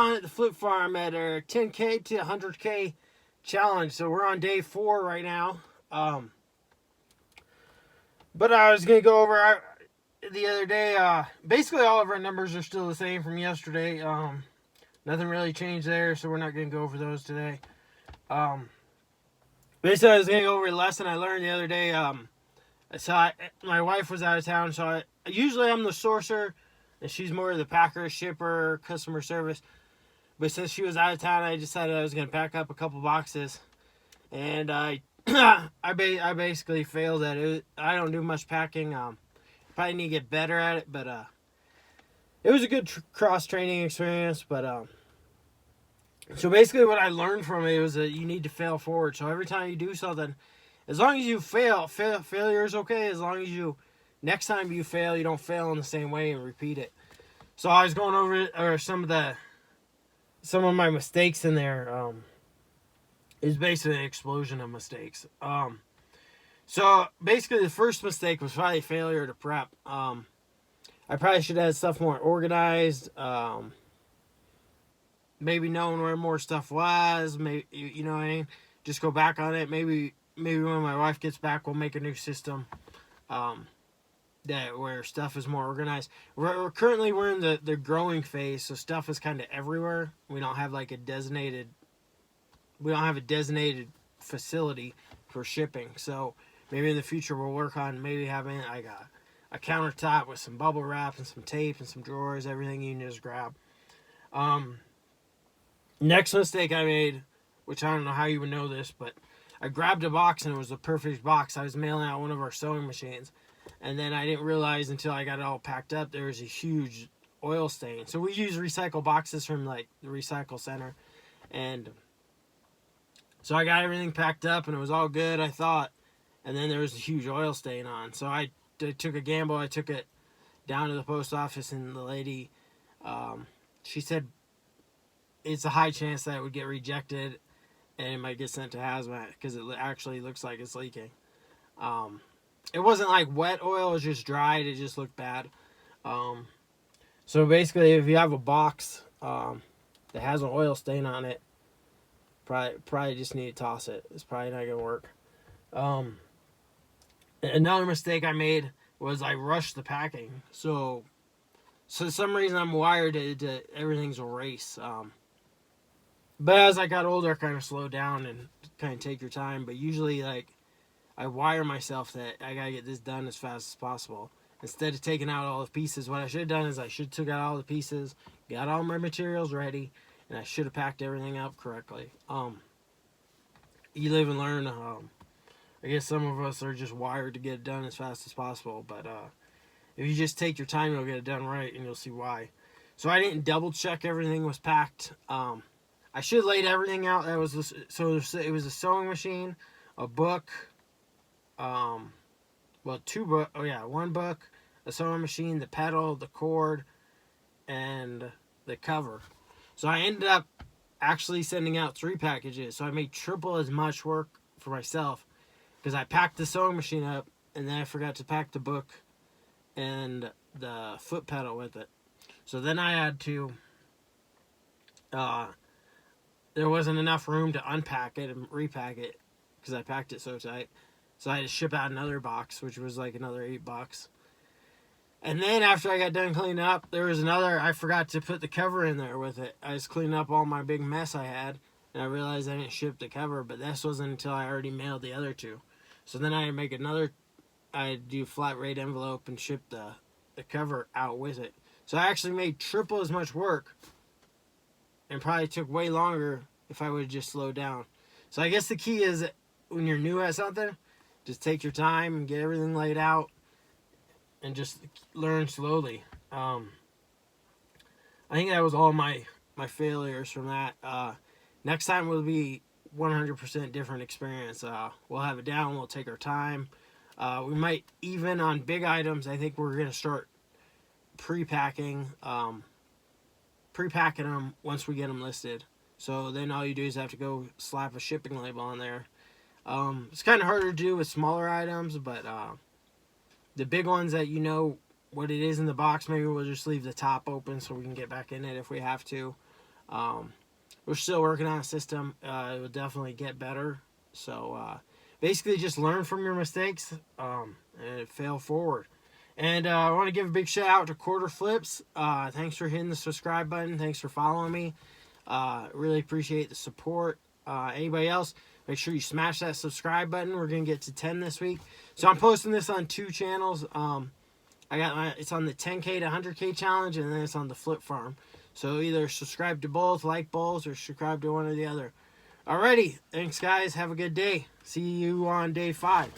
On at the Flip Farm at our 10K to 100K challenge. So we're on day 4 right now. But I was going to go over the other day. Basically, all of our numbers are still the same from yesterday. Nothing really changed there, so we're not going to go over those today. Basically, I was going to go over a lesson I learned the other day. My wife was out of town, so usually I'm the sourcer, and she's more of the packer, shipper, customer service. But since she was out of town, I decided I was going to pack up a couple boxes. And I basically failed at it. I don't do much packing. Probably need to get better at it. But it was a good cross-training experience. But so basically what I learned from it was that you need to fail forward. So every time you do something, as long as you failure is okay. As long as next time you fail, you don't fail in the same way and repeat it. So I was going over some of my mistakes in there. Is basically an explosion of mistakes. So basically the first mistake was probably failure to prep. I probably should have had stuff more organized. Maybe knowing where more stuff was. Maybe, you know what I mean? Just go back on it. Maybe when my wife gets back, we'll make a new system. That where stuff is more organized. We're currently in the growing phase, so stuff is kind of everywhere. We don't have a designated facility for shipping. So maybe in the future we'll work on maybe having a countertop with some bubble wrap and some tape and some drawers, everything you can just grab. Next mistake I made, which I don't know how you would know this, but I grabbed a box and it was a perfect box. I was mailing out one of our sewing machines, and then I didn't realize until I got it all packed up there was a huge oil stain. So we use recycle boxes from the recycle center, and so I got everything packed up and it was all good, I thought, and then there was a huge oil stain on. So I took a gamble. I took it down to the post office, and the lady, she said it's a high chance that it would get rejected and it might get sent to hazmat because it actually looks like it's leaking. It wasn't like wet oil, it was just dried. It just looked bad. So basically, if you have a box that has an oil stain on it, probably just need to toss it. It's probably not gonna work. Another mistake I made was I rushed the packing. So for some reason I'm wired to everything's a race. But as I got older, I kind of slowed down and kind of take your time. But usually, I wire myself that I gotta get this done as fast as possible. Instead of taking out all the pieces, what I should have done is I should have took out all the pieces, got all my materials ready, and I should have packed everything up correctly. You live and learn. I guess some of us are just wired to get it done as fast as possible. But if you just take your time, you'll get it done right, and you'll see why. So I didn't double check everything was packed. I should have laid everything out. It was a sewing machine, a book, two books. Oh yeah, one book, a sewing machine, the pedal, the cord, and the cover. So I ended up actually sending out 3 packages. So I made triple as much work for myself because I packed the sewing machine up and then I forgot to pack the book and the foot pedal with it. So then I had to. There wasn't enough room to unpack it and repack it because I packed it so tight. So I had to ship out another box, which was another $8. And then after I got done cleaning up, there was I forgot to put the cover in there with it. I was cleaning up all my big mess I had, and I realized I didn't ship the cover, but this wasn't until I already mailed the other 2. So then I make I'd do flat rate envelope and ship the cover out with it. So I actually made triple as much work and probably took way longer if I would have just slowed down. So I guess the key is that when you're new at something, just take your time and get everything laid out and just learn slowly. I think that was all my failures from that. Next time will be 100% different experience. We'll have it down. We'll take our time. We might even on big items. I think we're gonna start pre-packing them once we get them listed. So then all you do is have to go slap a shipping label on there. It's kind of harder to do with smaller items, but the big ones that you know what it is in the box, maybe we'll just leave the top open so we can get back in it if we have to. We're still working on a system. It will definitely get better. So basically just learn from your mistakes and fail forward. And I want to give a big shout out to Quarter Flips. Thanks for hitting the subscribe button. Thanks for following me. Really appreciate the support. Anybody else, make sure you smash that subscribe button. We're going to get to 10 this week. So I'm posting this on 2 channels. It's on the 10K to 100K challenge, and then it's on the Flip Farm. So either subscribe to both, like both, or subscribe to one or the other. Alrighty. Thanks, guys. Have a good day. See you on day 5.